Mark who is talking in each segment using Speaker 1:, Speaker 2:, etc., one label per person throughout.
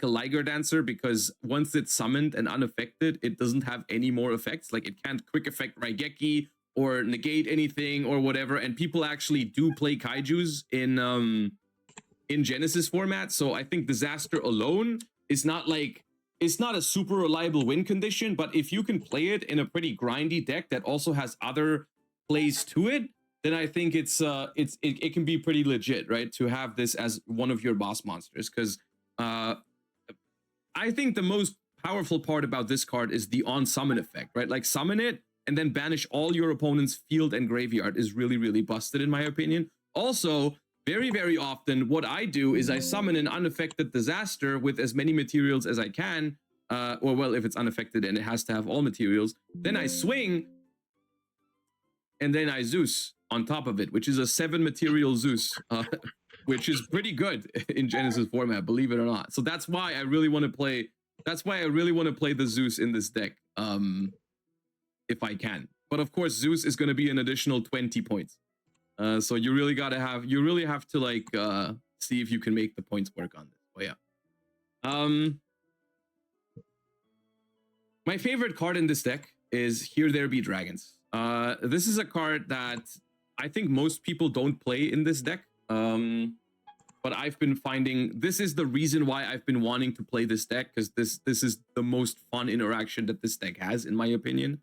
Speaker 1: a Liger Dancer because once it's summoned and unaffected, it doesn't have any more effects. Like it can't quick effect Raigeki or negate anything or whatever. And people actually do play kaijus in Genesis format. So I think Disaster alone is not like, it's not a super reliable win condition, but if you can play it in a pretty grindy deck that also has other plays to it, then I think it can be pretty legit, right? To have this as one of your boss monsters, because I think the most powerful part about this card is the on-summon effect, right? Like summon it and then banish all your opponent's field and graveyard is really, really busted in my opinion. Also, very, very often what I do is I summon an unaffected Disaster with as many materials as I can, or well, if it's unaffected and it has to have all materials, then I swing and then I Zeus on top of it, which is a 7 material Zeus, which is pretty good in Genesis format, believe it or not. So that's why I really want to play. That's why I really want to play the Zeus in this deck, if I can. But of course, Zeus is going to be an additional 20 points. So you really gotta have. You really have to like see if you can make the points work on this. But yeah. My favorite card in this deck is Here There Be Dragons. This is a card that I think most people don't play in this deck. But I've been finding this is the reason why I've been wanting to play this deck, because this is the most fun interaction that this deck has, in my opinion.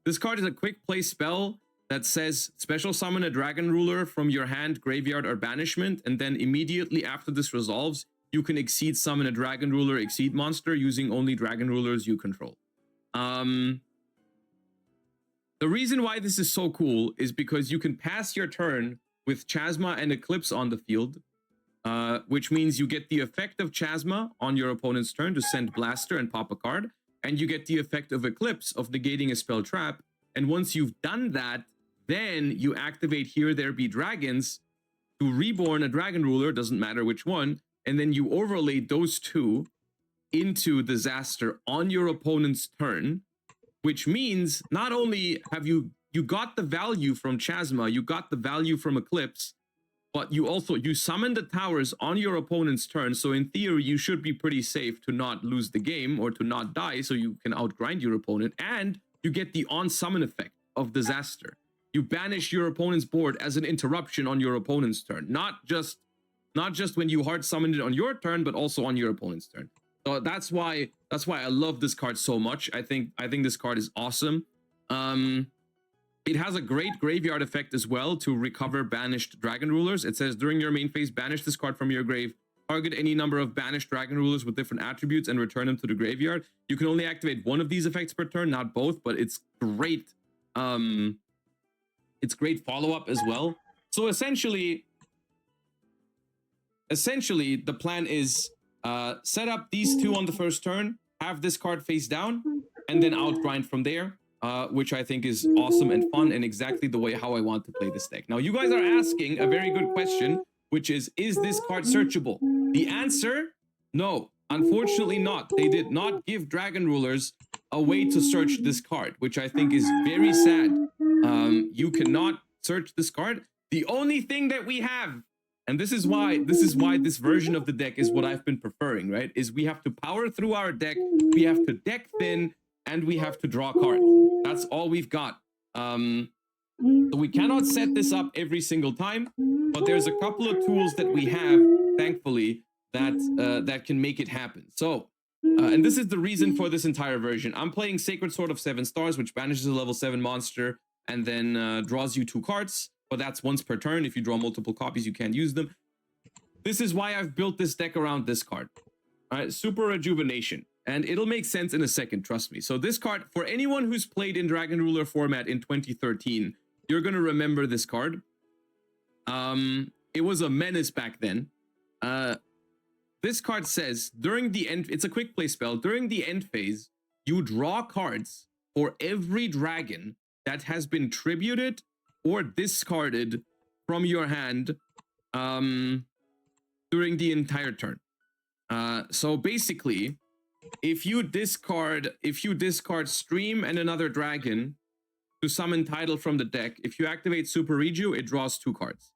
Speaker 1: This card is a quick play spell that says special summon a dragon ruler from your hand, graveyard, or banishment, and then immediately after this resolves, you can exceed summon a dragon ruler exceed monster using only dragon rulers you control. The reason why this is so cool is because you can pass your turn with Chasma and Eclipse on the field, which means you get the effect of Chasma on your opponent's turn to send Blaster and pop a card, and you get the effect of Eclipse of negating a spell trap. And once you've done that, then you activate Here There Be Dragons to reborn a dragon ruler, doesn't matter which one, and then you overlay those two into Disaster on your opponent's turn, which means not only have you got the value from Chasma, you got the value from Eclipse, but you summon the towers on your opponent's turn, so in theory you should be pretty safe to not lose the game or to not die, so you can outgrind your opponent, and you get the on-summon effect of Disaster. You banish your opponent's board as an interruption on your opponent's turn, not just when you hard summon it on your turn, but also on your opponent's turn. So that's why I love this card so much. I think this card is awesome. It has a great graveyard effect as well to recover banished dragon rulers. It says during your main phase, banish this card from your grave, target any number of banished dragon rulers with different attributes, and return them to the graveyard. You can only activate one of these effects per turn, not both, but it's great. It's great follow-up as well. So essentially the plan is set up these two on the first turn, have this card face down, and then outgrind from there, which I think is awesome and fun and exactly the way how I want to play this deck. Now, you guys are asking a very good question, which is this card searchable? The answer, no. Unfortunately not. They did not give Dragon Rulers a way to search this card, which I think is very sad. You cannot search this card. The only thing that we have, and this is why this version of the deck is what I've been preferring, right? Is we have to power through our deck, we have to deck thin, and we have to draw cards. That's all we've got. So we cannot set this up every single time, but there's a couple of tools that we have, thankfully, that can make it happen. So, and this is the reason for this entire version. I'm playing Sacred Sword of 7 stars, which banishes a level 7 monster and then draws you 2 cards. But that's once per turn. If you draw multiple copies, you can't use them. This is why I've built this deck around this card. All right, Super Rejuvenation. And it'll make sense in a second, trust me. So this card, for anyone who's played in Dragon Ruler format in 2013, you're going to remember this card. It was a menace back then. This card says, during the end, it's a quick play spell. During the end phase, you draw cards for every dragon that has been tributed or discarded from your hand during the entire turn. So basically, if you discard Stream and another dragon to summon Tidal from the deck, if you activate Super Reju, it draws 2 cards.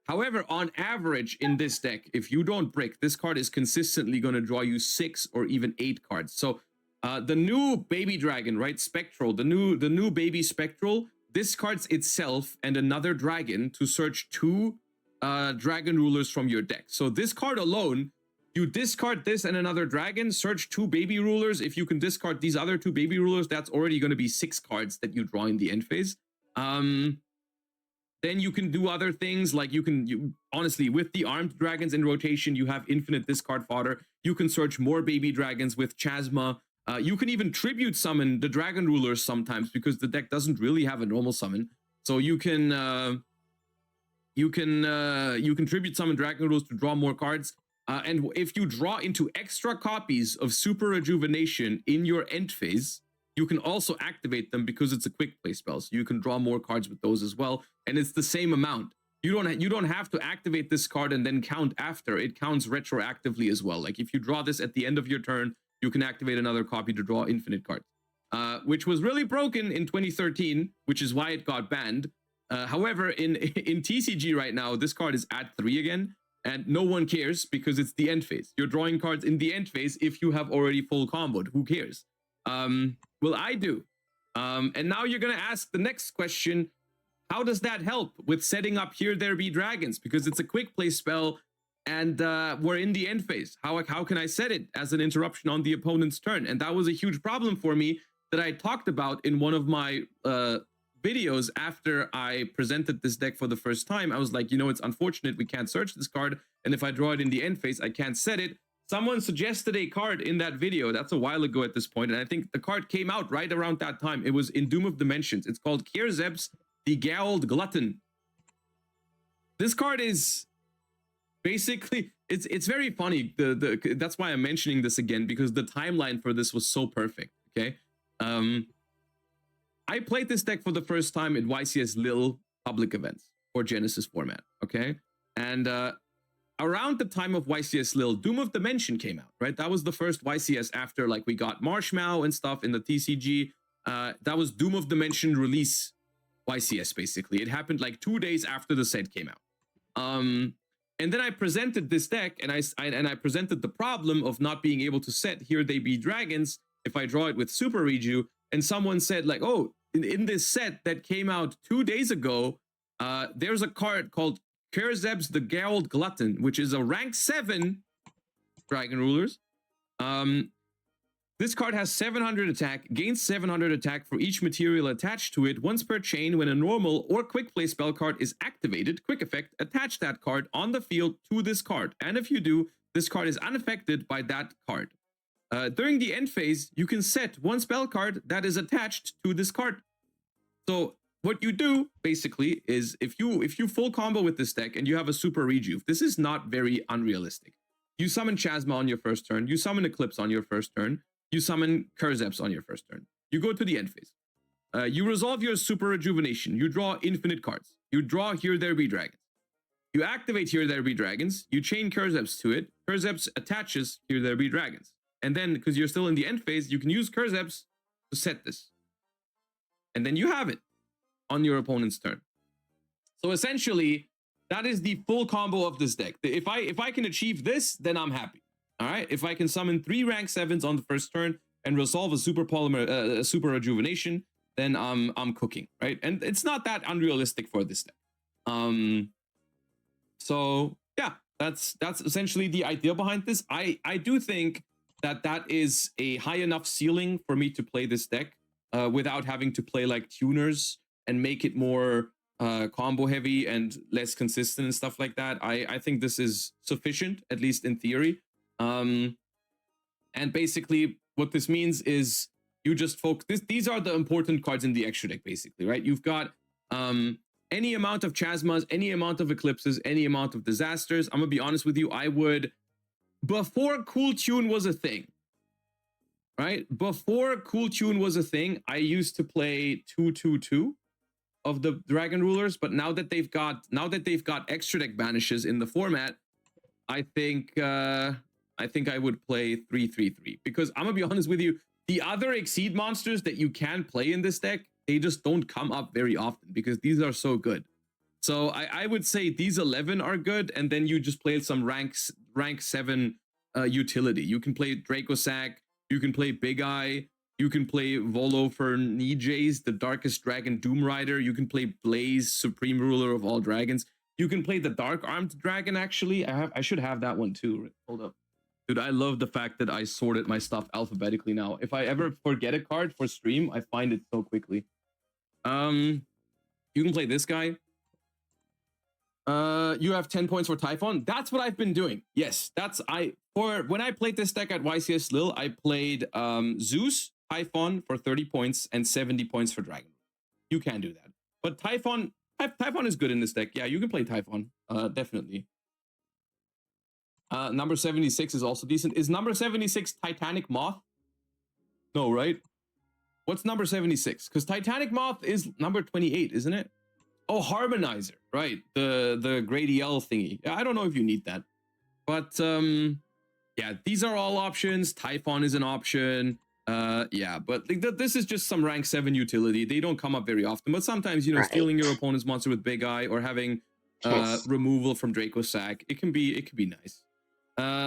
Speaker 1: However, on average in this deck, if you don't brick, this card is consistently going to draw you 6 or even 8 cards. So the new baby dragon, right? Spectral, the new baby Spectral discards itself and another dragon to search 2 dragon rulers from your deck. So this card alone, you discard this and another dragon, search 2 baby rulers. If you can discard these other 2 baby rulers, that's already going to be 6 cards that you draw in the end phase. Then you can do other things, like you honestly, with the armed dragons in rotation, you have infinite discard fodder. You can search more baby dragons with Chasma. You can even tribute summon the dragon rulers sometimes, because the deck doesn't really have a normal summon. So you can tribute summon dragon rulers to draw more cards. And if you draw into extra copies of Super Rejuvenation in your end phase, you can also activate them because it's a quick play spell. So you can draw more cards with those as well, and it's the same amount. You don't have to activate this card and then count after. It counts retroactively as well. Like if you draw this at the end of your turn, you can activate another copy to draw infinite cards, which was really broken in 2013, which is why it got banned. However, in TCG right now, this card is at 3 again, and no one cares because it's the end phase. You're drawing cards in the end phase if you have already full comboed. Who cares? Well, I do. And now you're going to ask the next question, how does that help with setting up Here There Be Dragons? Because it's a quick play spell and we're in the end phase. How can I set it as an interruption on the opponent's turn? And that was a huge problem for me that I talked about in one of my videos after I presented this deck for the first time. I was like, you know, it's unfortunate we can't search this card, and if I draw it in the end phase, I can't set it. Someone suggested a card in that video. That's a while ago at this point, and I think the card came out right around that time. It was in Doom of Dimensions. It's called Kierzeb's the Gowled Glutton. This card is basically, it's very funny. That's why I'm mentioning this again, because the timeline for this was so perfect. Okay, I played this deck for the first time at YCS Lille public events for Genesis format. Okay, and around the time of YCS Lille, Doom of Dimension came out, right? That was the first YCS after, like, we got Marshmallow and stuff in the TCG. That was Doom of Dimension release YCS, basically. It happened like 2 days after the set came out. And then I presented this deck, and I presented the problem of not being able to set Here They Be Dragons if I draw it with Super Reju. And someone said, like, oh, in this set that came out 2 days ago, there's a card called Kierzeb's the Gowled Glutton, which is a rank 7 dragon rulers. This card has 700 attack, gains 700 attack for each material attached to it once per chain. When a normal or quick play spell card is activated, quick effect, attach that card on the field to this card. And if you do, this card is unaffected by that card. During the end phase, you can set one spell card that is attached to this card. So what you do basically is, if you full combo with this deck and you have a Super Rejuve, this is not very unrealistic. You summon Chasma on your first turn, you summon Eclipse on your first turn, you summon Kierzeb's on your first turn. You go to the end phase. You resolve your Super Rejuvenation. You draw infinite cards. You draw Here There Be Dragons. You activate Here There Be Dragons. You chain Kierzeb's to it. Kierzeb's attaches Here There Be Dragons. And then, because you're still in the end phase, you can use Kierzeb's to set this. And then you have it on your opponent's turn. So essentially, that is the full combo of this deck. If I can achieve this, then I'm happy. All right. If I can summon 3 rank 7s on the first turn and resolve a Super Rejuvenation, then I'm cooking, right? And it's not that unrealistic for this deck. So yeah, that's essentially the idea behind this. I do think that is a high enough ceiling for me to play this deck without having to play like tuners and make it more combo heavy and less consistent and stuff like that. I think this is sufficient, at least in theory. And basically what this means is you just focus. These are the important cards in the extra deck, basically, right? You've got any amount of Chasmas, any amount of Eclipses, any amount of Disasters. I'm gonna be honest with you, I would, before Cool Tune was a thing, right? Before Cool Tune was a thing, I used to play 2/2/2 of the Dragon Rulers, but now that they've got extra deck banishes in the format, I think I would play 3/3/3, because I'm gonna be honest with you, the other Exceed monsters that you can play in this deck, they just don't come up very often because these are so good. So I would say these 11 are good, and then you just play some rank 7 utility. You can play Dracosac, you can play Big Eye, you can play Volo for Nijays, the Darkest Dragon Doom Rider, you can play Blaze, Supreme Ruler of all dragons. You can play the Dark Armed Dragon, actually. I should have that one too. Hold up. Dude, I love the fact that I sorted my stuff alphabetically now. If I ever forget a card for stream, I find it so quickly. You can play this guy. You have 10 points for Typhon. That's what I've been doing. Yes, when I played this deck at YCS Lille, I played Zeus, Typhon for 30 points and 70 points for Dragon. You can do that. But Typhon is good in this deck. Yeah, you can play Typhon. Definitely. Number 76 is also decent. Is number 76 Titanic Moth? No, right? What's number 76? Because Titanic Moth is number 28, isn't it? Oh, Harmonizer, right? The Grady L thingy. I don't know if you need that, but yeah, these are all options. Typhon is an option. Yeah, but this is just some rank 7 utility. They don't come up very often, but sometimes, you know, stealing your opponent's monster with Big Eye or having removal from Dracosac, it can be nice.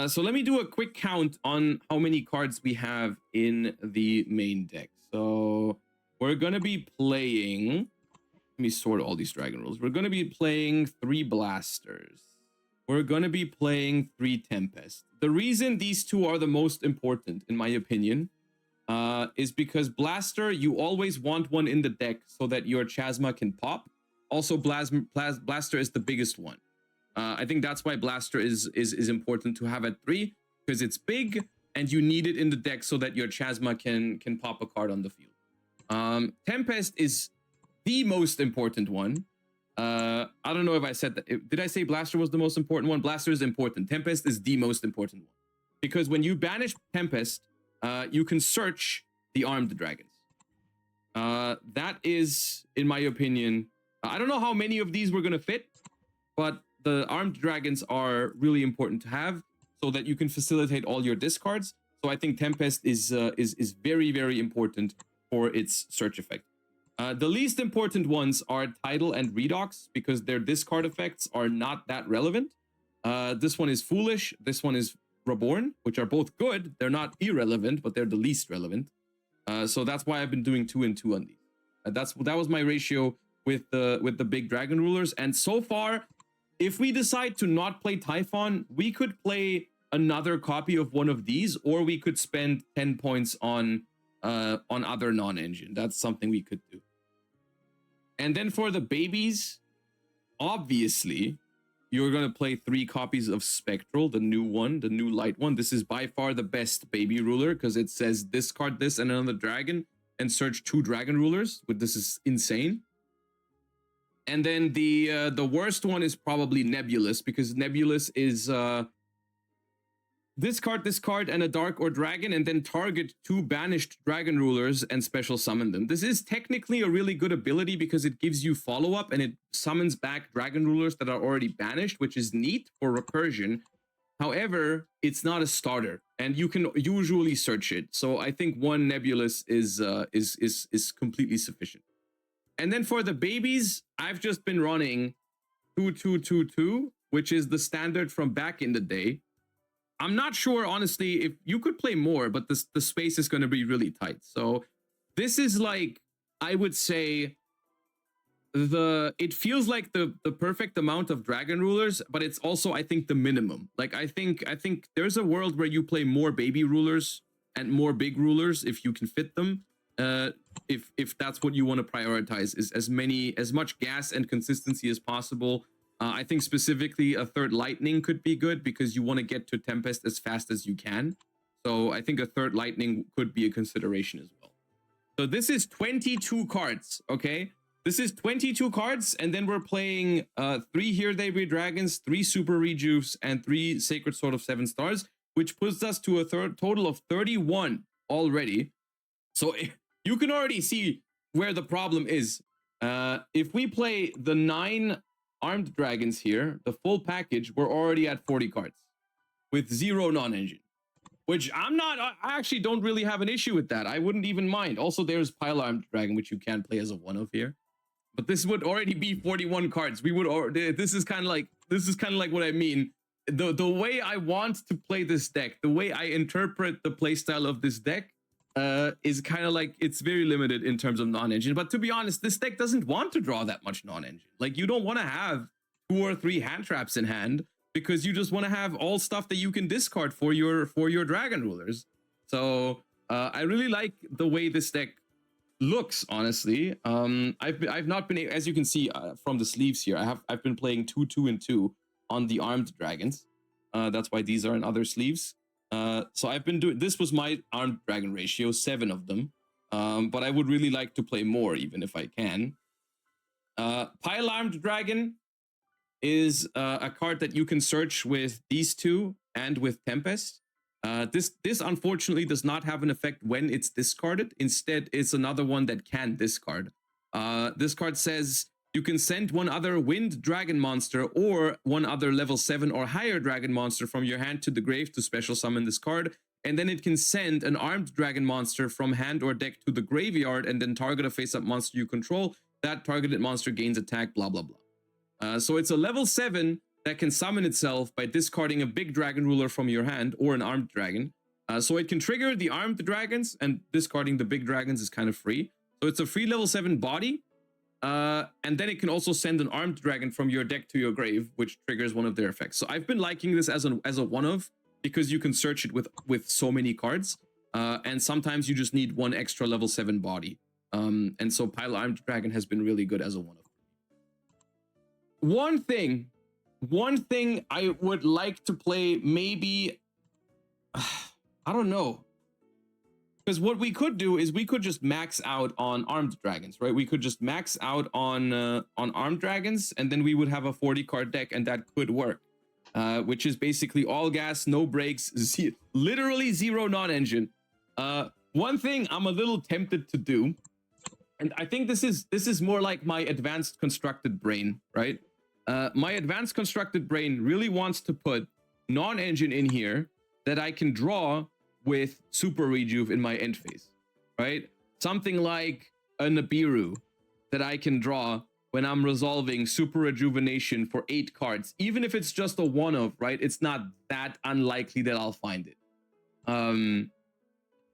Speaker 1: So let me do a quick count on how many cards we have in the main deck. So we're gonna be playing. Let me sort all these dragon rules. We're going to be playing 3 blasters. We're going to be playing 3 Tempest. The reason these two are the most important, in my opinion, is because Blaster, you always want one in the deck so that your Chasma can pop. Also, Blaster is the biggest one. I think that's why Blaster is important to have at 3, because it's big and you need it in the deck so that your Chasma can pop a card on the field. Tempest is the most important one. I don't know if I said that. Did I say Blaster was the most important one? Blaster is important. Tempest is the most important one. Because when you banish Tempest, you can search the armed dragons. That is, in my opinion, I don't know how many of these we're going to fit, but the armed dragons are really important to have so that you can facilitate all your discards. So I think Tempest is very, very important for its search effect. The least important ones are Tidal and Redox because their discard effects are not that relevant. This one is Foolish. This one is Reborn, which are both good. They're not irrelevant, but they're the least relevant. So that's why I've been doing 2 and 2 on these. That was my ratio with the big dragon rulers. And so far, if we decide to not play Typhon, we could play another copy of one of these, or we could spend 10 points on other non-engine. That's something we could do. And then for the babies, obviously, you're going to play 3 copies of Spectral, the new one, the new light one. This is by far the best baby ruler because it says discard this and another dragon and search 2 dragon rulers. This is insane. And then the worst one is probably Nebulous because Nebulous is discard, and a dark or dragon, and then target 2 banished dragon rulers and special summon them. This is technically a really good ability because it gives you follow-up and it summons back dragon rulers that are already banished, which is neat for recursion. However, it's not a starter, and you can usually search it. So I think 1 Nebulous is completely sufficient. And then for the babies, I've just been running 2-2-2-2, which is the standard from back in the day. I'm not sure, honestly, if you could play more, but the space is going to be really tight. So this is like, I would say, it feels like the perfect amount of dragon rulers, but it's also, I think, the minimum. Like, I think there's a world where you play more baby rulers and more big rulers if you can fit them. If that's what you want to prioritize, is as much gas and consistency as possible. I think specifically a 3rd Lightning could be good because you want to get to Tempest as fast as you can. So I think a 3rd Lightning could be a consideration as well. So this is 22 cards, okay? This is 22 cards, and then we're playing 3 Here They Be Dragons, 3 Super Rejuves, and 3 Sacred Sword of 7 Stars, which puts us to a total of 31 already. So you can already see where the problem is. If we play the 9 armed dragons here, the full package, we're already at 40 cards with 0 non-engine, which I actually don't really have an issue with that. I wouldn't even mind. Also, there's pile armed dragon, which you can play as a 1-of here. but this would already be 41 cards. We would this is kind of like what I mean. The way I want to play this deck, the way I interpret the playstyle of this deck, is kind of like it's very limited in terms of non-engine. But to be honest, this deck doesn't want to draw that much non-engine. Like, you don't want to have 2 or 3 hand traps in hand because you just want to have all stuff that you can discard for your dragon rulers. So I really like the way this deck looks, honestly. I've not been, as you can see from the sleeves here, I've been playing 2, 2, and 2 on the armed dragons. That's why these are in other sleeves. So I've been doing, this was my armed dragon ratio, 7 of them. But I would really like to play more, even if I can. Pile armed dragon is a card that you can search with these 2 and with Tempest. This unfortunately does not have an effect when it's discarded. Instead, it's another one that can discard. This card says you can send one other wind dragon monster or one other level 7 or higher dragon monster from your hand to the grave to special summon this card. And then it can send an armed dragon monster from hand or deck to the graveyard and then target a face-up monster you control. That targeted monster gains attack, blah, blah, blah. So it's a level 7 that can summon itself by discarding a big dragon ruler from your hand or an armed dragon. So it can trigger the armed dragons, and discarding the big dragons is kind of free. So it's a free level 7 body. And then it can also send an armed dragon from your deck to your grave, which triggers one of their effects. So I've been liking this as a one-of because you can search it with so many cards. And sometimes you just need one extra level 7 body. And so Pile Armed Dragon has been really good as a one-of. One thing I would like to play, maybe, I don't know. Because what we could do is we could just max out on armed dragons, right? We could just max out on armed dragons, and then we would have a 40 card deck, and that could work. Which is basically all gas, no brakes, literally 0 non-engine. One thing I'm a little tempted to do, and I think this is more like my advanced constructed brain, right? My advanced constructed brain really wants to put non-engine in here that I can draw with super rejuve in my end phase, right? Something like a Nibiru that I can draw when I'm resolving super rejuvenation for 8 cards. Even if it's just a one-of, right? It's not that unlikely that I'll find it.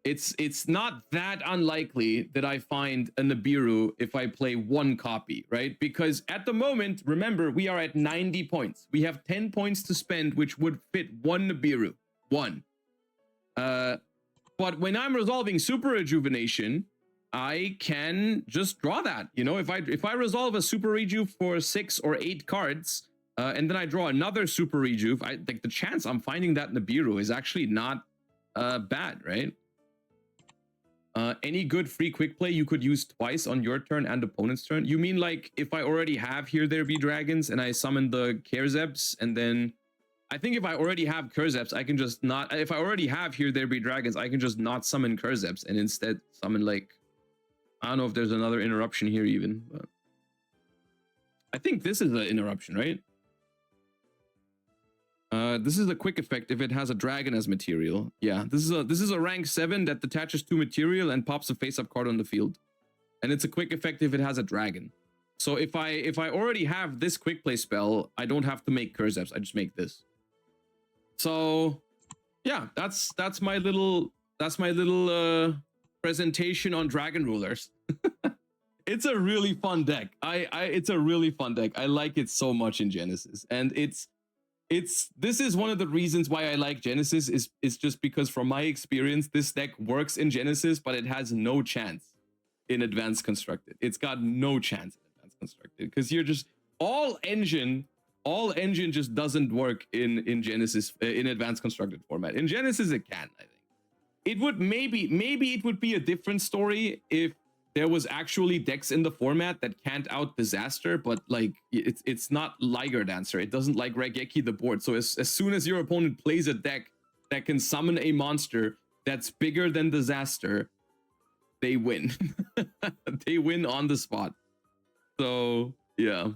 Speaker 1: It's not that unlikely that I find a Nibiru if I play 1 copy, right? Because at the moment, remember, we are at 90 points. We have 10 points to spend, which would fit 1 Nibiru. 1. But when I'm resolving super rejuvenation, I can just draw that. You know, if I resolve a super rejuve for 6 or 8 cards, and then I draw another super rejuve, I think the chance I'm finding that Nibiru is actually not bad, right? Any good free quick play you could use twice on your turn and opponent's turn? You mean like if I already have Here There Be Dragons and I summon the Kerzeps, and then I think if I already have Kerzeps, I can just not, if I already have Here There Be Dragons, I can just not summon Kerzeps and instead summon, like, I don't know if there's another interruption here even, but I think this is an interruption, right? This is a quick effect if it has a dragon as material. Yeah, this is a rank 7 that detaches 2 material and pops a face-up card on the field. And it's a quick effect if it has a dragon. So if I already have this quick play spell, I don't have to make Kerzeps, I just make this. So yeah, that's my little presentation on dragon rulers. It's a really fun deck. It's a really fun deck. I like it so much in Genesis, and this is one of the reasons why I like Genesis is just because from my experience, this deck works in Genesis, but it has no chance in Advanced Constructed. It's got no chance in Advanced Constructed because you're just all engine just doesn't work in Genesis in Advanced Constructed format. In Genesis, it can, I think. It would maybe it would be a different story if there was actually decks in the format that can't out Disaster, but like it's not Liger Dancer. It doesn't like Regeki the board. So as soon as your opponent plays a deck that can summon a monster that's bigger than Disaster, they win. They win on the spot. So yeah.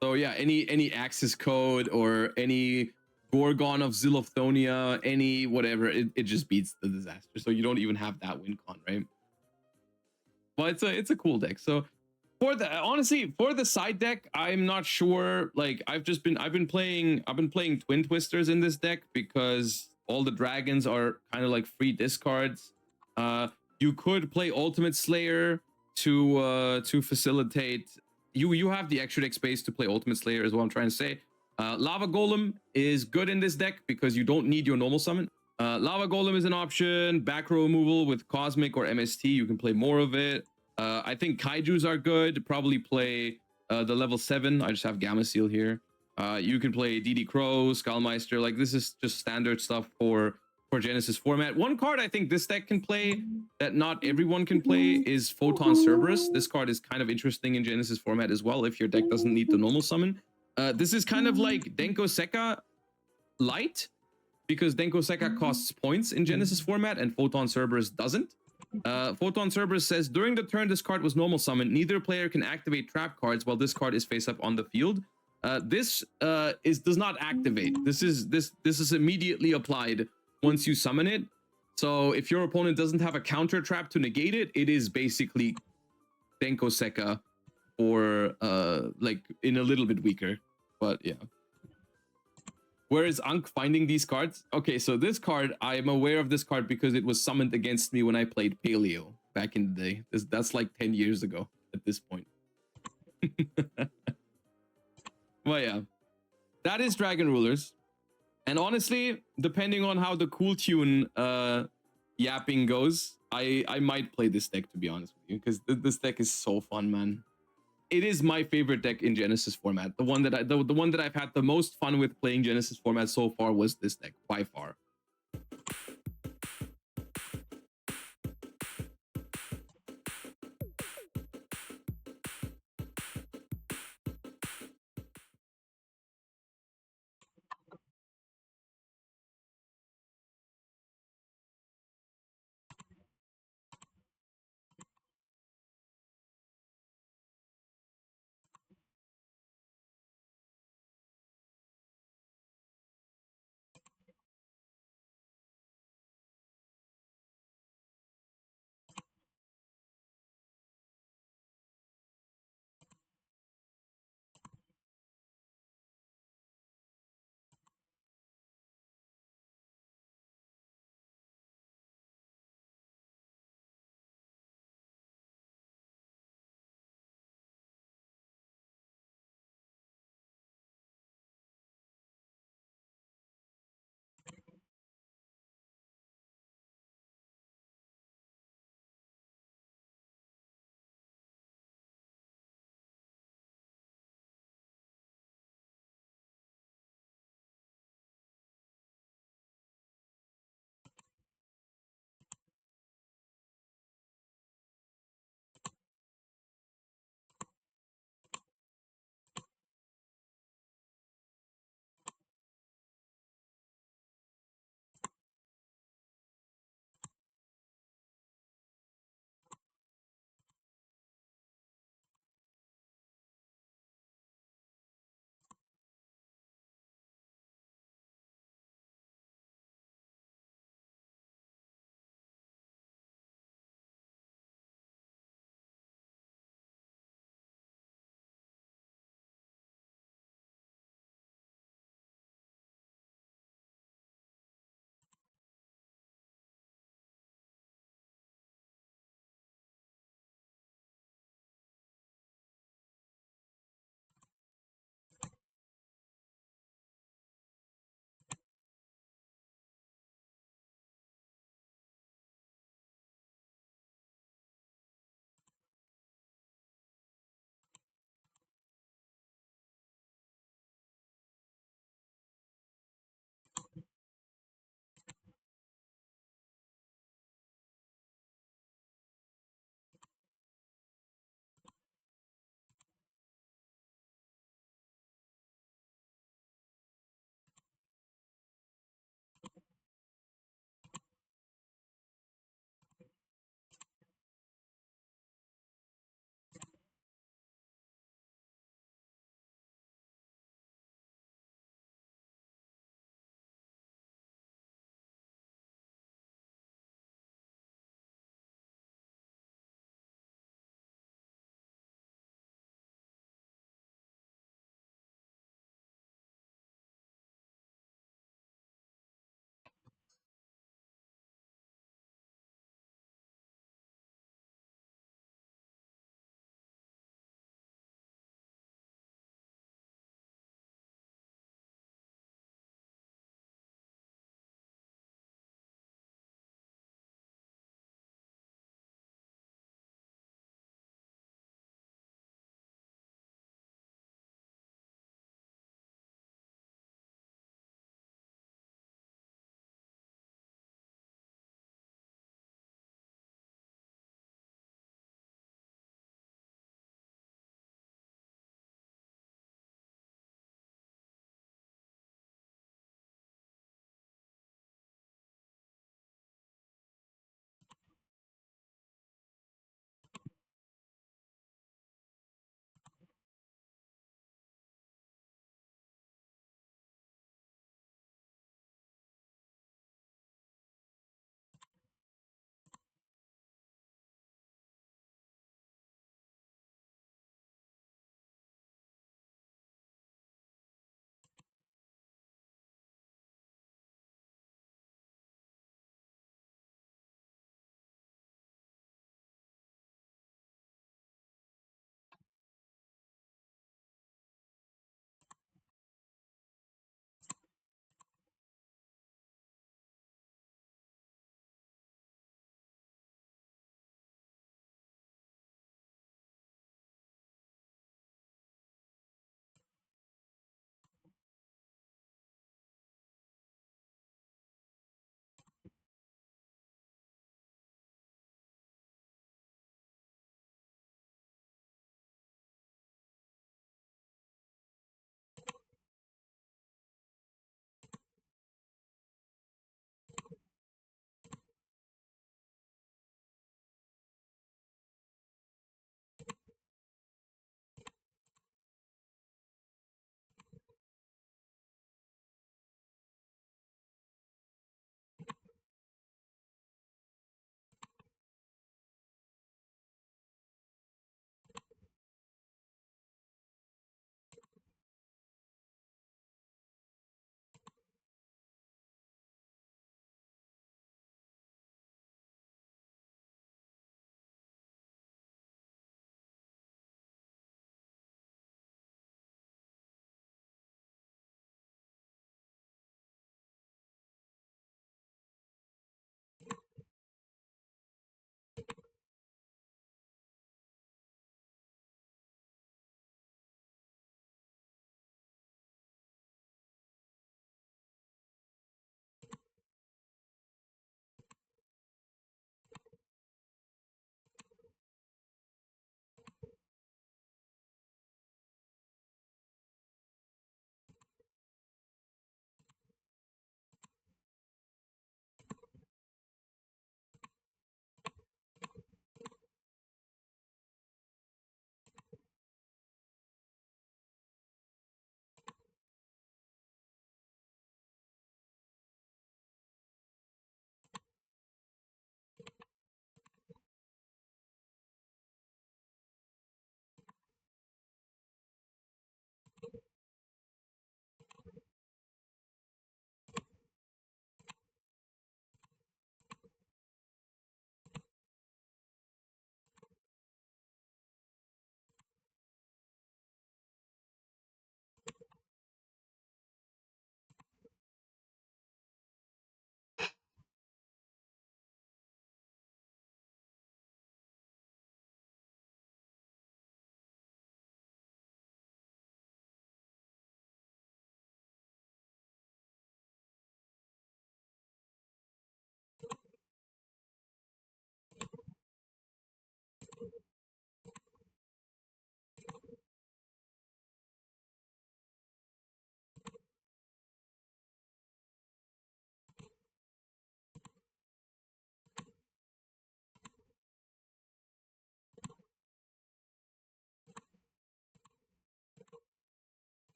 Speaker 1: So yeah, any Axis Code or any Gorgon of Zilophonia, any whatever, it just beats the Disaster. So you don't even have that win con, right? But it's a cool deck. So For the honestly, for the side deck, I'm not sure. Like I've been playing Twin Twisters in this deck because all the dragons are kind of like free discards. You could play Ultimate Slayer to facilitate. You have the extra deck space to play Ultimate Slayer, is what I'm trying to say. Lava Golem is good in this deck because you don't need your normal summon. Lava Golem is an option. Back row removal with Cosmic or MST, you can play more of it. I think Kaijus are good. Probably play the level 7. I just have Gamma Seal here. You can play DD Crow, Skullmeister. Like, this is just standard stuff for Genesis format. One card I think this deck can play that not everyone can play is Photon Cerberus. This card is kind of interesting in Genesis format as well if your deck doesn't need the normal summon. This is kind of like Denko Sekka light, because Denko Sekka costs points in Genesis format and Photon Cerberus doesn't. Photon Cerberus says, during the turn this card was normal summoned, neither player can activate trap cards while this card is face up on the field. This does not activate. This is immediately applied once you summon it. So if your opponent doesn't have a counter trap to negate it, it is basically Denko Sekka, or like in a little bit weaker. But yeah. Where is Ankh finding these cards? Okay, so this card, I am aware of this card because it was summoned against me when I played Paleo back in the day. That's like 10 years ago at this point. Well, yeah. That is Dragon Rulers. And honestly, depending on how the cool tune yapping goes, I might play this deck, to be honest with you, because this deck is so fun, man. It is my favorite deck in Genesis format. The one that I've had the most fun with playing Genesis format so far was this deck, by far.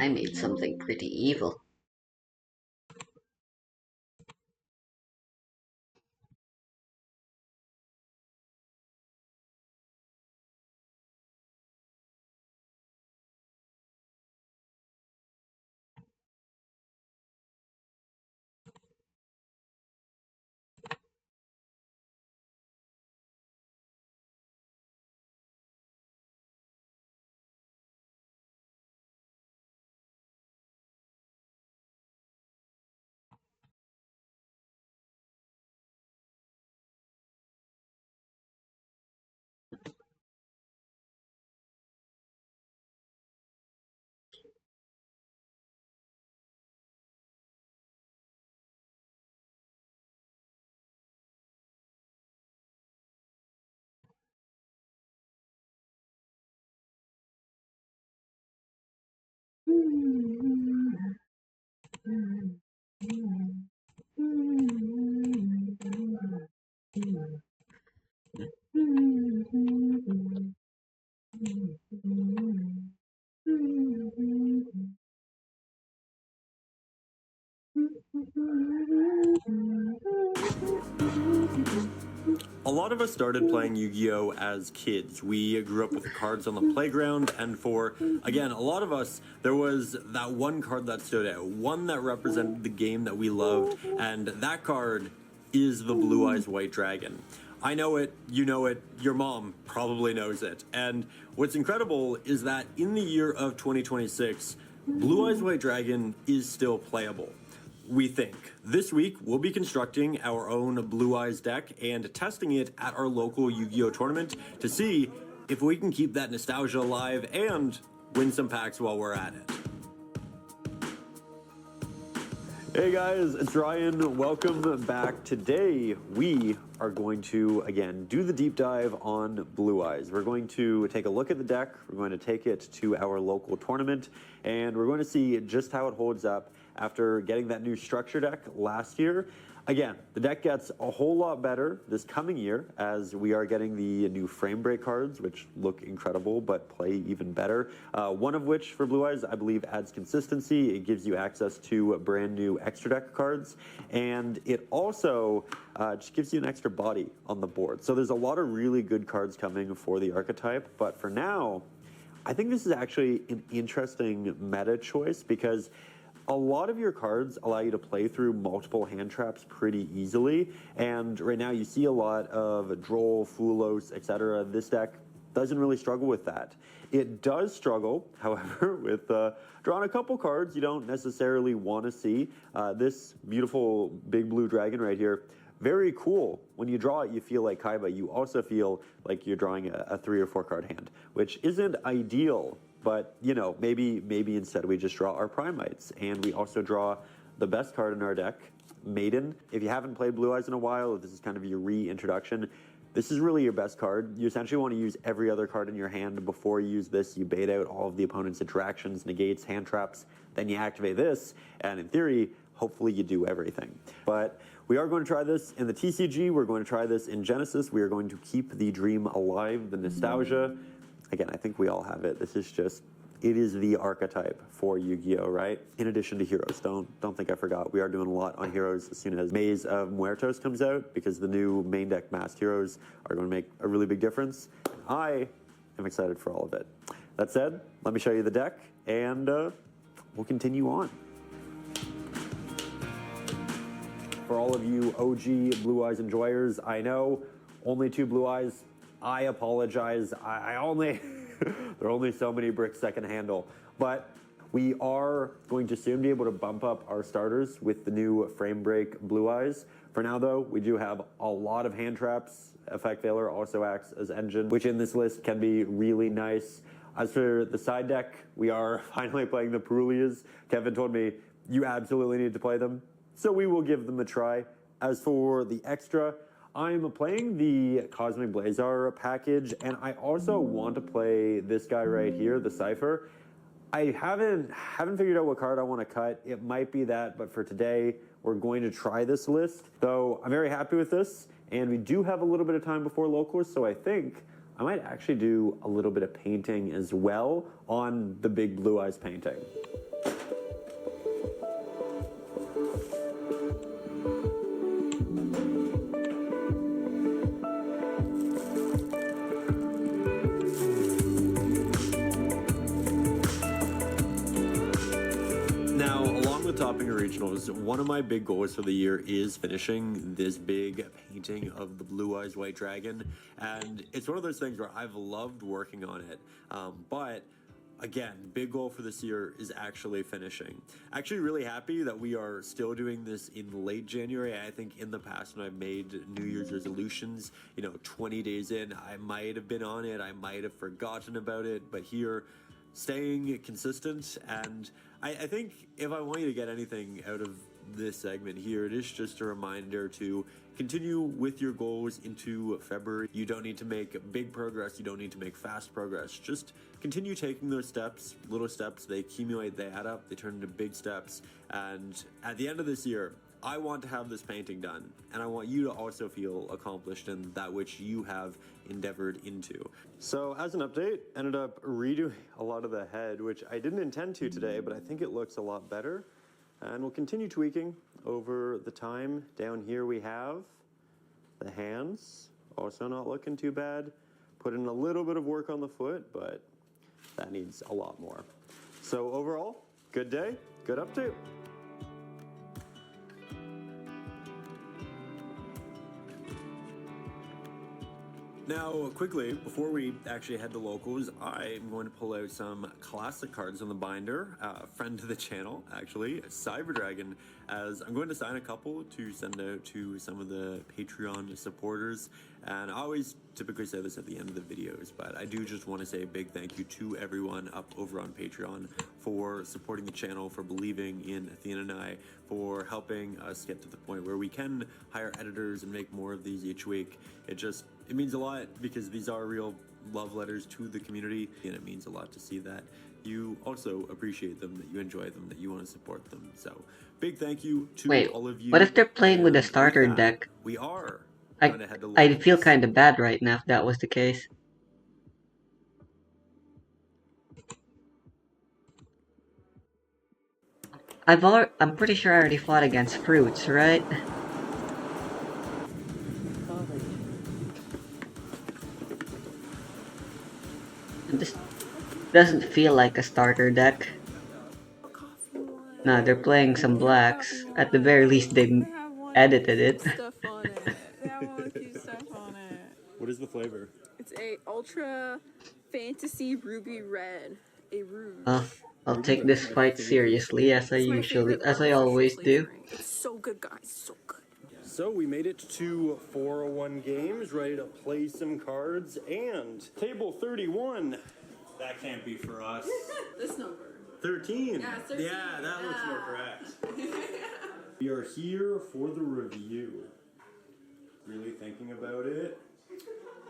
Speaker 2: I made something pretty evil.
Speaker 3: A lot of us started playing Yu-Gi-Oh! As kids. We grew up with the cards on the playground, and for, again, a lot of us, there was that one card that stood out, one that represented the game that we loved, and that card is the Blue Eyes White Dragon. I know it, you know it, your mom probably knows it, and what's incredible is that in the year of 2026, Blue Eyes White Dragon is still playable. We think. This week, we'll be constructing our own Blue Eyes deck and testing it at our local Yu-Gi-Oh! Tournament to see if we can keep that nostalgia alive and win some packs while we're at it. Hey guys, it's Ryan. Welcome back. Today, we are going to, again, do the deep dive on Blue Eyes. We're going to take a look at the deck, we're going to take it to our local tournament, and we're going to see just how it holds up after getting that new structure deck last year. Again, the deck gets a whole lot better this coming year as we are getting the new frame break cards, which look incredible but play even better. One of which for Blue Eyes, I believe, adds consistency. It gives you access to brand new extra deck cards, and it also just gives you an extra body on the board. So there's a lot of really good cards coming for the archetype, but for now, I think this is actually an interesting meta choice because a lot of your cards allow you to play through multiple hand traps pretty easily, and right now you see a lot of Droll, Fulos, etc. This deck doesn't really struggle with that. It does struggle, however, with drawing a couple cards you don't necessarily want to see. This beautiful big blue dragon right here, very cool. When you draw it, you feel like Kaiba. You also feel like you're drawing a 3 or 4 card hand, which isn't ideal. But, you know, maybe instead we just draw our Primites. And we also draw the best card in our deck, Maiden. If you haven't played Blue Eyes in a while, if this is kind of your reintroduction, this is really your best card. You essentially want to use every other card in your hand. Before you use this, you bait out all of the opponent's interactions, negates, hand traps. Then you activate this, and in theory, hopefully you do everything. But we are going to try this in the TCG. We're going to try this in Genesis. We are going to keep the dream alive, the nostalgia. Again, I think we all have it. This is just, it is the archetype for Yu-Gi-Oh, right? In addition to Heroes, don't think I forgot. We are doing a lot on Heroes as soon as Maze of Muertos comes out, because the new main deck masked Heroes are going to make a really big difference. I am excited for all of it. That said, let me show you the deck, and we'll continue on. For all of you OG Blue Eyes enjoyers, I know only 2 Blue Eyes. I apologize. I only, there are only so many bricks that can handle. But we are going to soon be able to bump up our starters with the new frame break Blue Eyes. For now, though, we do have a lot of hand traps. Effect Veiler also acts as engine, which in this list can be really nice. As for the side deck, we are finally playing the Perulias. Kevin told me you absolutely need to play them, so we will give them a try. As for the extra, I'm playing the Cosmic Blazar package, and I also want to play this guy right here, the Cypher. I haven't figured out what card I want to cut. It might be that, but for today, we're going to try this list. Though I'm very happy with this, and we do have a little bit of time before locals, so I think I might actually do a little bit of painting as well on the big Blue Eyes painting. stopping at regionals, one of my big goals for the year is finishing this big painting of the Blue Eyes White Dragon. And it's one of those things where I've loved working on it, but again, big goal for this year is actually finishing. Actually really happy that we are still doing this in late January. I think in the past when I've made New Year's resolutions, 20 days in, I might have been on it, I might have forgotten about it, but here, staying consistent. And I think if I want you to get anything out of this segment here, it is just a reminder to continue with your goals into February. You don't need to make big progress, you don't need to make fast progress, just continue taking those steps, little steps. They accumulate, they add up, they turn into big steps. And at the end of this year, I want to have this painting done, and I want you to also feel accomplished in that which you have endeavored into. So as an update, ended up redoing a lot of the head, which I didn't intend to today, but I think it looks a lot better. And we'll continue tweaking over the time. Down here we have the hands, also not looking too bad. Put in a little bit of work on the foot, but that needs a lot more. So overall, good day, good update. Now, quickly, before we actually head to locals, I'm going to pull out some classic cards on the binder. Friend to the channel, actually, Cyber Dragon, as I'm going to sign a couple to send out to some of the Patreon supporters. And I always typically say this at the end of the videos, but I do just want to say a big thank you to everyone up over on Patreon for supporting the channel, for believing in Athena and I, for helping us get to the point where we can hire editors and make more of these each week. It means a lot because these are real love letters to the community, and it means a lot to see that you also appreciate them, that you enjoy them, that you want to support them. So big thank you to all of you.
Speaker 4: What if they're playing with a
Speaker 3: And
Speaker 4: starter
Speaker 3: that,
Speaker 4: deck?
Speaker 3: we are
Speaker 4: I'd feel kind of bad right now if that was the case. I'm pretty sure I already fought against Fruits, right? This doesn't feel like a starter deck. Nah, they're playing some blacks. At the very least, they edited it.
Speaker 5: Stuff on it. They have all the cute stuff on it.
Speaker 3: What is the flavor?
Speaker 5: It's a ultra fantasy ruby red. A rouge.
Speaker 4: I'll take this fight seriously as I always do.
Speaker 5: It's so good, guys. So good.
Speaker 3: So we made it to 401 games, ready to play some cards, and table 31. That can't be for us.
Speaker 5: This number.
Speaker 3: 13.
Speaker 5: Yeah, 13.
Speaker 3: Yeah, that looks more correct. We are here for the review. Really thinking about it.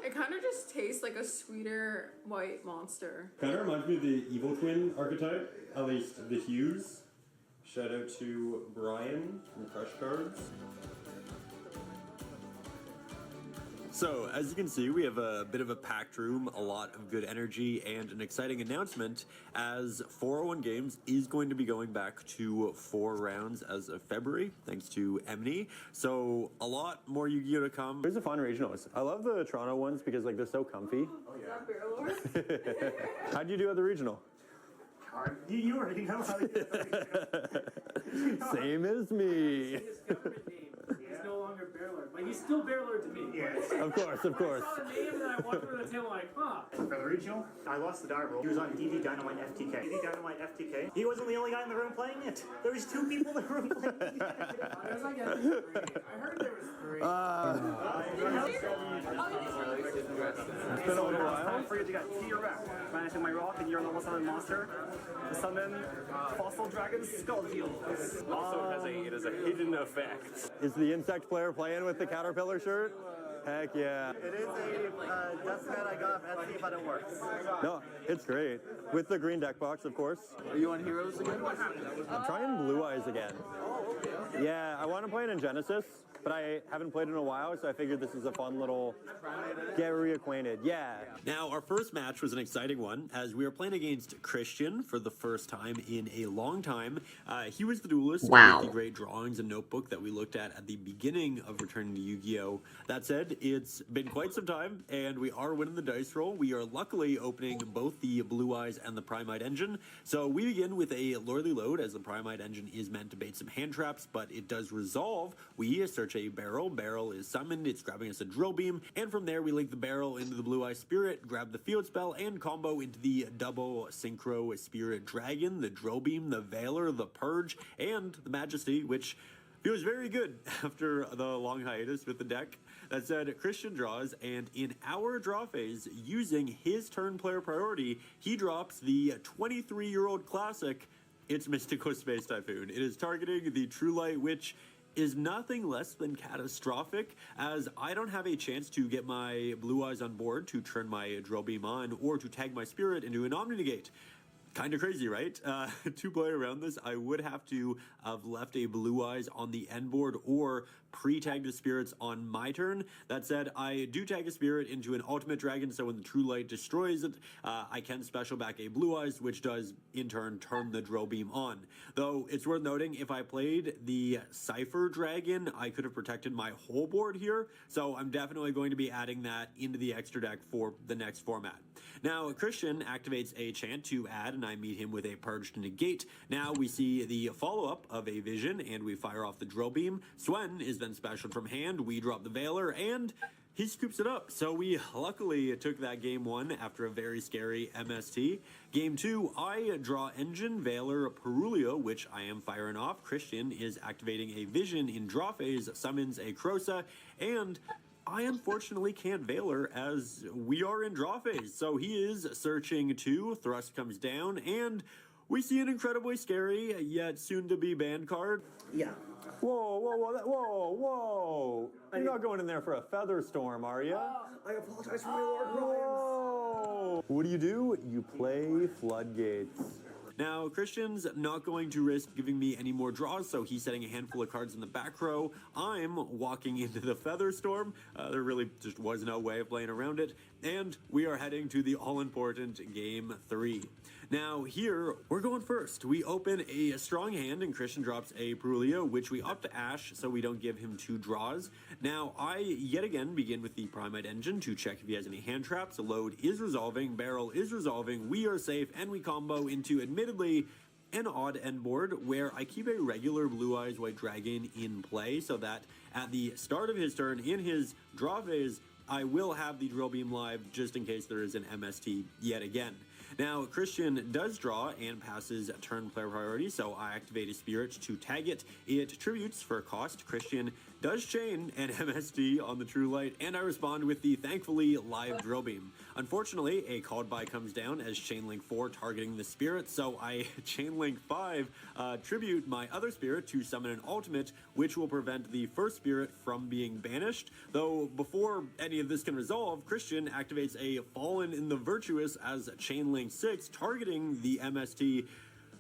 Speaker 5: It kind of just tastes like a sweeter white monster.
Speaker 3: Kind of reminds me of the Evil Twin archetype, at least the hues. Shout out to Brian from Crush Cards. So, as you can see, we have a bit of a packed room, a lot of good energy, and an exciting announcement as 401 Games is going to be going back to 4 rounds as of February, thanks to Emily. So, a lot more Yu-Gi-Oh! To come. Here's the fun regionals. I love the Toronto ones because they're so comfy.
Speaker 5: Oh, yeah.
Speaker 3: How'd you do at the regional?
Speaker 6: You already know how to get the regional.
Speaker 3: Same as me.
Speaker 6: He's no longer Bear Lord, but he's still Bear Lord to me. Yes.
Speaker 3: Of course.
Speaker 6: I saw the name and then I walked over the table like, huh. For the regional, I lost the die roll. He was on DD Dynamite FTK. DD Dynamite FTK. He wasn't the only guy in the room playing it. There was 2 people in the room playing it. I was like, I heard there was 3.
Speaker 3: It's been a little while.
Speaker 6: For you to get T around. Managing my rock and you're an almost summon monster. The summon Fossil Dragon Skull Shield.
Speaker 7: Also it has a hidden effect.
Speaker 3: Is the insect player playing with the caterpillar shirt? Heck yeah.
Speaker 8: It is a dust net I got off Etsy, but it works.
Speaker 3: No, it's great. With the green deck box, of course.
Speaker 8: Are you on Heroes again?
Speaker 3: I'm trying Blue Eyes again. Yeah, I want to play it in Genesis. but I haven't played in a while, so I figured this is a fun little get reacquainted. Yeah. Now, our first match was an exciting one, as we were playing against Christian for the first time in a long time. He was the duelist
Speaker 4: Wow.
Speaker 3: with the great drawings and notebook that we looked at the beginning of Returning to Yu-Gi-Oh! That said, it's been quite some time, and we are winning the dice roll. We are luckily opening both the Blue Eyes and the Primite Engine. So we begin with a Lordly Load, as the Primite Engine is meant to bait some hand traps, but it does resolve. We search a barrel. Barrel is summoned. It's grabbing us a Drill Beam, and from there we link the barrel into the Blue Eye Spirit, grab the Field Spell, and combo into the double Synchro Spirit Dragon, the Drill Beam, the Veiler, the Purge, and the Majesty, which feels very good after the long hiatus with the deck. That said, Christian draws, and in our draw phase, using his turn player priority, he drops the 23-year-old classic, It's Mystical Space Typhoon. It is targeting the True Light, which is nothing less than catastrophic, as I don't have a chance to get my Blue Eyes on board to turn my Drill Beam on or to tag my Spirit into an Omni Negate. Kind of crazy, right? To play around this, I would have to have left a Blue Eyes on the end board or pre-tagged the spirits on my turn. That said, I do tag a spirit into an ultimate dragon, so when the True Light destroys it, I can special back a Blue Eyes, which does in turn turn the Drill Beam on. Though it's worth noting, if I played the Cypher Dragon, I could have protected my whole board here, so I'm definitely going to be adding that into the extra deck for the next format. Now, Christian activates a chant to add, and I meet him with a Purge to negate. Now we see the follow-up of a Vision, and we fire off the Drill Beam. Swen is then specialed from hand, we drop the Veiler, and he scoops it up. So we luckily took that game one after a very scary MST. Game two, I draw Engine, Veiler, Perulio, which I am firing off. Christian is activating a Vision in draw phase, summons a Crosa, and I unfortunately can't Veiler as we are in draw phase. So he is searching two, Thrust comes down, and we see an incredibly scary yet soon to be banned card.
Speaker 8: Yeah.
Speaker 3: Whoa, whoa, whoa, whoa, whoa. You're not going in there for a Feather Storm, are you?
Speaker 8: I apologize for my Lord Ryan.
Speaker 3: Whoa. What do? You play Floodgates. Now, Christian's not going to risk giving me any more draws, so he's setting a handful of cards in the back row. I'm walking into the Feather Storm. There really just was no way of playing around it. And we are heading to the all-important Game 3. Now, here, we're going first. We open a strong hand, and Christian drops a Perulio, which we up to Ash, so we don't give him two draws. Now, I, yet again, begin with the Primite Engine to check if he has any hand traps. The load is resolving, barrel is resolving, we are safe, and we combo into, admittedly, an odd end board where I keep a regular Blue Eyes White Dragon in play, so that at the start of his turn, in his draw phase, I will have the Drill Beam live just in case there is an MST yet again. Now, Christian does draw and passes turn player priority, so I activate a Spirit to tag it. It tributes for a cost. Christian does chain an MST on the True Light, and I respond with the thankfully live Drill Beam. Unfortunately, a called by comes down as Chainlink 4 targeting the Spirit, so I Chainlink 5 tribute my other Spirit to summon an ultimate, which will prevent the first Spirit from being banished. Though before any of this can resolve, Christian activates a Fallen in the Virtuous as Chainlink 6 targeting the MST,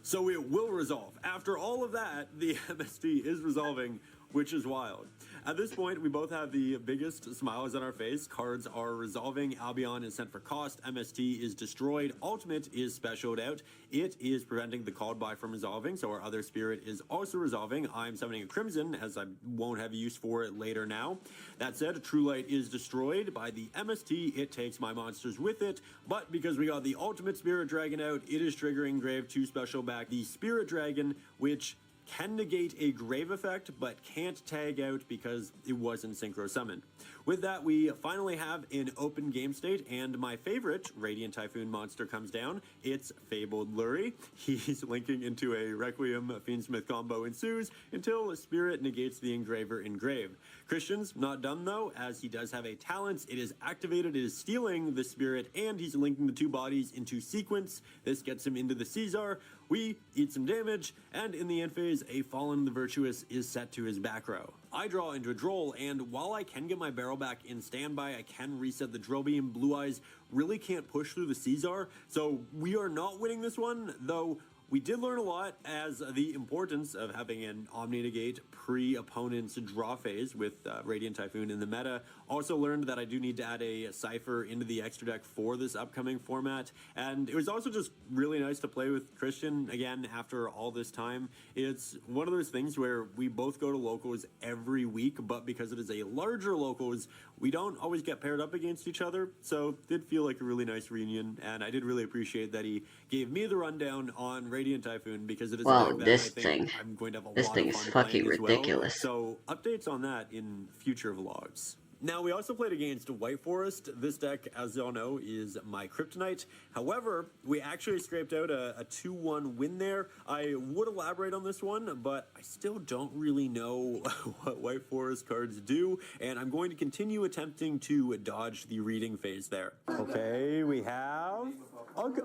Speaker 3: so it will resolve. After all of that, the MST is resolving, which is wild. At this point, we both have the biggest smiles on our face. Cards are resolving. Albion is sent for cost. MST is destroyed. Ultimate is specialed out. It is preventing the called by from resolving, so our other spirit is also resolving. I'm summoning a Crimson, as I won't have use for it later now. That said, a True Light is destroyed by the MST. It takes my monsters with it, but because we got the Ultimate Spirit Dragon out, it is triggering Grave to special back the Spirit Dragon, which can negate a Grave effect, but can't tag out because it wasn't synchro summoned. With that, we finally have an open game state, and my favorite Radiant Typhoon monster comes down. It's Fabled Lurie. He's linking into a Requiem Fiendsmith combo ensues until Spirit negates the Engraver Engrave. Christian's not done though, as he does have a talent. It is activated, it is stealing the Spirit, and he's linking the two bodies into sequence. This gets him into the Caesar. We eat some damage, and in the end phase, a Fallen the Virtuous is set to his back row. I draw into a Droll, and while I can get my barrel back in standby, I can reset the Drill Beam. Blue Eyes really can't push through the Caesar, so we are not winning this one, though we did learn a lot as the importance of having an Omni-Negate pre-opponent's draw phase with Radiant Typhoon in the meta. Also learned that I do need to add a Cypher into the extra deck for this upcoming format. And it was also just really nice to play with Christian again after all this time. It's one of those things where we both go to locals every week, but because it is a larger locals, we don't always get paired up against each other. So it did feel like a really nice reunion, and I did really appreciate that he gave me the rundown on Radiant Typhoon because it is
Speaker 4: Wow,
Speaker 3: a deck that
Speaker 4: this
Speaker 3: I think
Speaker 4: thing.
Speaker 3: I'm going to have a
Speaker 4: This
Speaker 3: lot
Speaker 4: thing
Speaker 3: of
Speaker 4: is
Speaker 3: fun
Speaker 4: fucking
Speaker 3: playing as well.
Speaker 4: ridiculous.
Speaker 3: So updates on that in future vlogs. Now, we also played against White Forest. This deck, as y'all know, is my kryptonite. However, we actually scraped out a 2-1 win there. I would elaborate on this one, but I still don't really know what White Forest cards do, and I'm going to continue attempting to dodge the reading phase there. Okay, we have...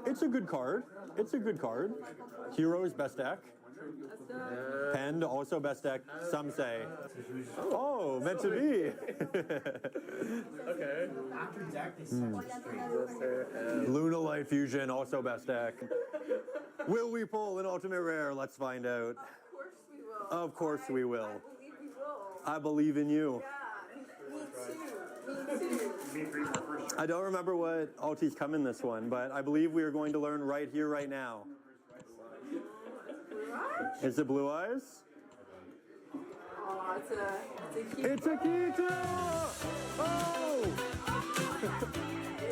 Speaker 3: it's a good card. It's a good card. Hero's best deck. Penned, also best deck, some say. Oh, meant to be.
Speaker 7: Okay.
Speaker 3: Luna Light Fusion, also best deck. Will we pull an ultimate rare? Let's find out.
Speaker 5: Of course we will.
Speaker 3: Of course we will.
Speaker 5: I believe we will.
Speaker 3: I believe in you.
Speaker 5: Yeah, me too.
Speaker 3: I don't remember what altis come in this one, but I believe we are going to learn right here, right now. Is it Blue Eyes?
Speaker 5: Oh, it's a cute.
Speaker 3: It's a Kita! Oh!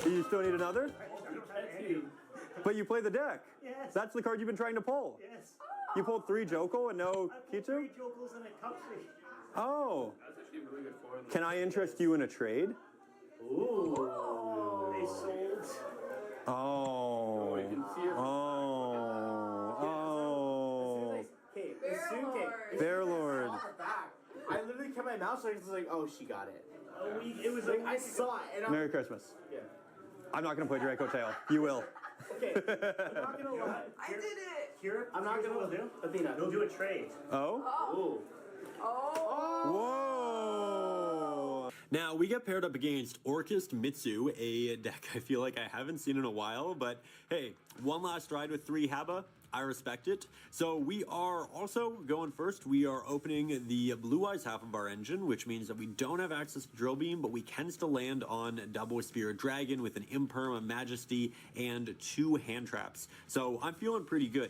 Speaker 3: You still need another? But you play the deck.
Speaker 6: Yes.
Speaker 3: That's the card you've been trying to pull.
Speaker 6: Yes.
Speaker 3: You pulled 3 Joko and no
Speaker 6: I pulled
Speaker 3: Kitu?
Speaker 6: 3 jokels and a cupsy.
Speaker 3: Oh.
Speaker 7: That's actually a really good form.
Speaker 3: Can I interest you in a trade?
Speaker 6: Ooh. They sold.
Speaker 3: Oh.
Speaker 8: Okay,
Speaker 3: Bear Lord.
Speaker 8: I literally kept my mouth shut. It's like, oh, she got it.
Speaker 6: It was
Speaker 8: Like, I saw it, and I'm
Speaker 3: Merry Christmas.
Speaker 8: yeah.
Speaker 3: I'm not going to play Draco Tail. You will.
Speaker 8: Okay, I'm not gonna lie.
Speaker 5: I did it.
Speaker 6: Here,
Speaker 8: I'm not
Speaker 6: here's
Speaker 8: gonna
Speaker 6: what we'll do.
Speaker 8: Athena.
Speaker 6: We'll do a trade.
Speaker 3: Oh?
Speaker 8: Ooh.
Speaker 5: Oh.
Speaker 3: Whoa! Now, we get paired up against Orchist Mitsu, a deck I feel like I haven't seen in a while, but hey, one last ride with 3 Haba. I respect it. So we are also going first. We are opening the Blue Eyes half of our engine, which means that we don't have access to Drill Beam, but we can still land on Double Spirit Dragon with an Imperm, a Majesty, and 2 hand traps. So I'm feeling pretty good.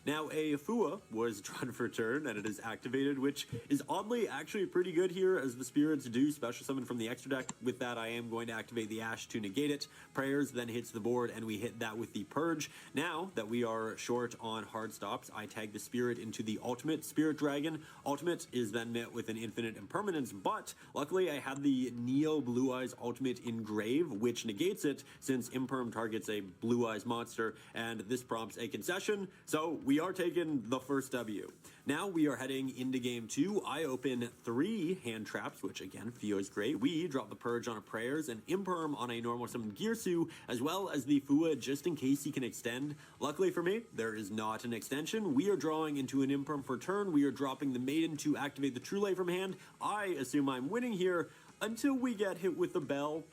Speaker 3: Now, a Fua was drawn for turn, and it is activated, which is oddly actually pretty good here, as the spirits do special summon from the extra deck. With that, I am going to activate the Ash to negate it. Prayers then hits the board, and we hit that with the Purge. Now that we are short on hard stops, I tag the Spirit into the Ultimate Spirit Dragon. Ultimate is then met with an Infinite Impermanence, but luckily I had the Neo Blue Eyes Ultimate Engrave, which negates it, since Imperm targets a Blue Eyes monster, and this prompts a concession, so we are taking the first W. Now we are heading into game 2. I open 3 hand traps, which again feels great. We drop the Purge on a Prayers and Imperm on a normal summon Girsu, as well as the Fua just in case he can extend. Luckily for me, there is not an extension. We are drawing into an Imperm for turn. We are dropping the Maiden to activate the True Light from hand. I assume I'm winning here until we get hit with the Bell,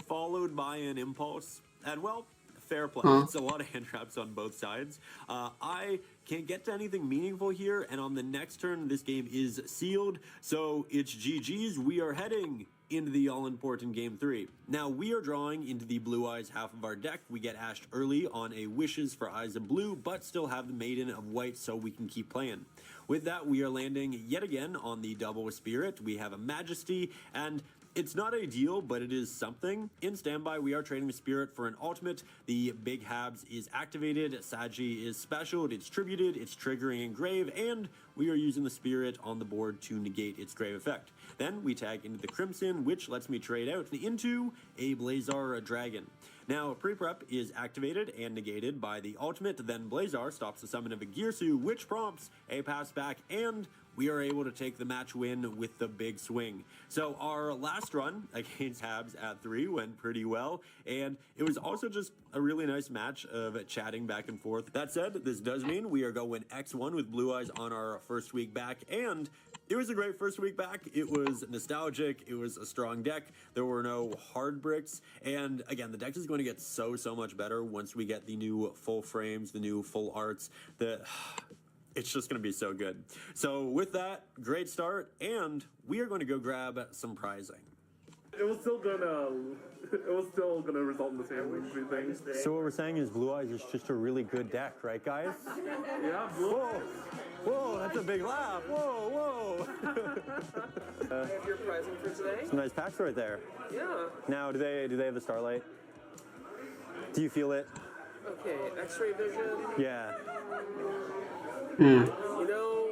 Speaker 3: followed by an Impulse. And well, fair play. It's a lot of hand traps on both sides. I can't get to anything meaningful here, and on the next turn, this game is sealed. So it's GG's. We are heading into the all-important game 3. Now, we are drawing into the Blue Eyes half of our deck. We get ashed early on a Wishes for Eyes of Blue, but still have the Maiden of White so we can keep playing. With that, we are landing yet again on the Double Spirit. We have a Majesty, and it's not ideal, but it is something. In standby, we are trading the Spirit for an ultimate. The Big Habs is activated, Sagi is specialed, it's tributed, it's triggering Engrave, and we are using the Spirit on the board to negate its Grave effect. Then we tag into the Crimson, which lets me trade out into a Blazar Dragon. Now, pre-prep is activated and negated by the ultimate, then Blazar stops the summon of a Girsu, which prompts a pass back, and we are able to take the match win with the big swing. So our last run against Habs at 3 went pretty well, and it was also just a really nice match of chatting back and forth. That said, this does mean we are going X1 with Blue Eyes on our first week back, and it was a great first week back. It was nostalgic. It was a strong deck. There were no hard bricks. And again, the deck is going to get so much better once we get the new full frames, the new full arts. It's just going to be so good. So with that, great start. And we are going to go grab some prizing.
Speaker 7: It was still gonna result in the same thing.
Speaker 3: So what we're saying is Blue Eyes is just a really good deck, right, guys?
Speaker 7: Yeah, blue.
Speaker 3: Whoa, whoa, that's a big laugh. Whoa,
Speaker 9: I have your prizing for today.
Speaker 3: some nice packs right there.
Speaker 9: Yeah.
Speaker 3: Now, do they have the Starlight? Do you feel it?
Speaker 9: Okay, X-ray vision.
Speaker 3: Yeah.
Speaker 9: You know,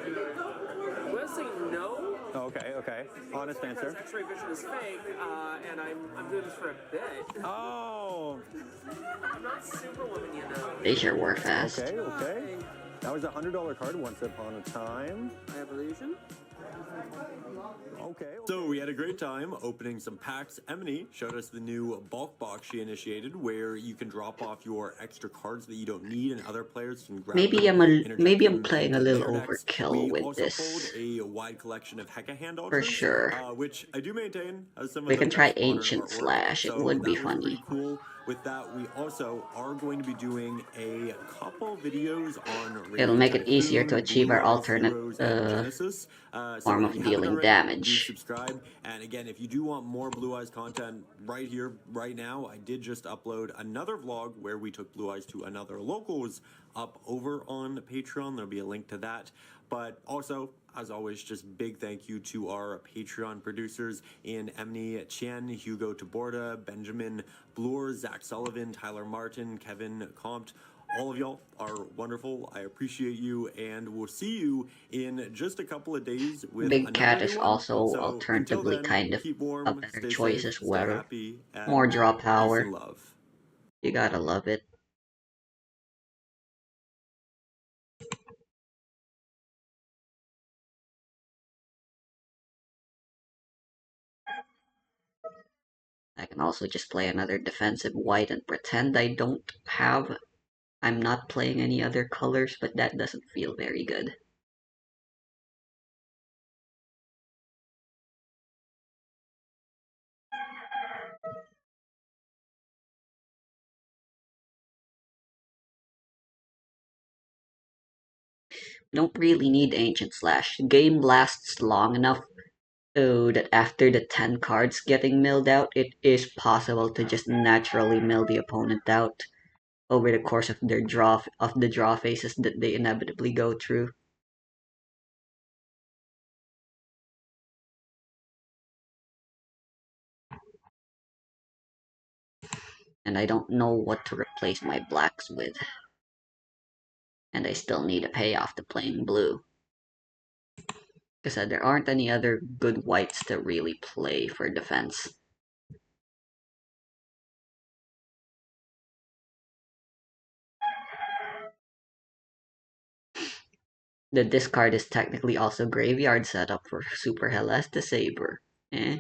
Speaker 9: I'm gonna say no.
Speaker 3: Okay. Honest
Speaker 9: Because
Speaker 3: answer.
Speaker 9: X-ray vision is fake, and I'm doing this for a bit.
Speaker 3: Oh.
Speaker 9: I'm not Superwoman, you know.
Speaker 4: They sure work fast.
Speaker 3: Okay. That was a $100 card once upon a time.
Speaker 9: I have illusion.
Speaker 3: Okay. So we had a great time opening some packs. Emily showed us the new bulk box she initiated, where you can drop off your extra cards that you don't need, and other players can grab
Speaker 4: Maybe
Speaker 3: them,
Speaker 4: maybe I'm
Speaker 3: interject them
Speaker 4: playing a
Speaker 3: into
Speaker 4: little
Speaker 3: their decks.
Speaker 4: overkill
Speaker 3: We
Speaker 4: with
Speaker 3: also
Speaker 4: this.
Speaker 3: pulled a wide collection of Heka hand
Speaker 4: For
Speaker 3: altars,
Speaker 4: sure.
Speaker 3: which I do maintain as some
Speaker 4: We
Speaker 3: of the
Speaker 4: can try
Speaker 3: best modern
Speaker 4: Ancient
Speaker 3: artwork.
Speaker 4: Slash. It
Speaker 3: So
Speaker 4: would be
Speaker 3: that was
Speaker 4: funny.
Speaker 3: pretty cool. With that, we also are going to be doing a couple videos on
Speaker 4: It'll make it
Speaker 3: Typhoon,
Speaker 4: easier to achieve our
Speaker 3: Blue Eyes
Speaker 4: alternate
Speaker 3: Heroes, and Genesis. So
Speaker 4: form
Speaker 3: if
Speaker 4: of
Speaker 3: you haven't
Speaker 4: dealing
Speaker 3: already,
Speaker 4: damage.
Speaker 3: do subscribe. And again, if you do want more Blue Eyes content right here, right now, I did just upload another vlog where we took Blue Eyes to another locals up over on Patreon. There'll be a link to that. But also, as always, just big thank you to our Patreon producers in Emily Chen, Hugo Taborda, Benjamin Bloor, Zach Sullivan, Tyler Martin, Kevin Compt. All of y'all are wonderful. I appreciate you, and we'll see you in just a couple of days with
Speaker 4: Big
Speaker 3: another
Speaker 4: Cat
Speaker 3: new
Speaker 4: is
Speaker 3: one.
Speaker 4: also
Speaker 3: So
Speaker 4: alternatively
Speaker 3: until then,
Speaker 4: kind of
Speaker 3: keep warm,
Speaker 4: a better
Speaker 3: stay
Speaker 4: choice
Speaker 3: safe,
Speaker 4: as
Speaker 3: stay
Speaker 4: well.
Speaker 3: happy, and
Speaker 4: More draw
Speaker 3: peace
Speaker 4: power.
Speaker 3: and love.
Speaker 4: You gotta love it. I can also just play another defensive white and pretend I'm not playing any other colors, but that doesn't feel very good. Don't really need Ancient Slash. The game lasts long enough so that after the 10 cards getting milled out, it is possible to just naturally mill the opponent out over the course of the draw phases that they inevitably go through. And I don't know what to replace my blacks with. And I still need a payoff to playing blue. Because there aren't any other good whites to really play for defense. The discard is technically also graveyard setup for Super Hellas Saber. Eh?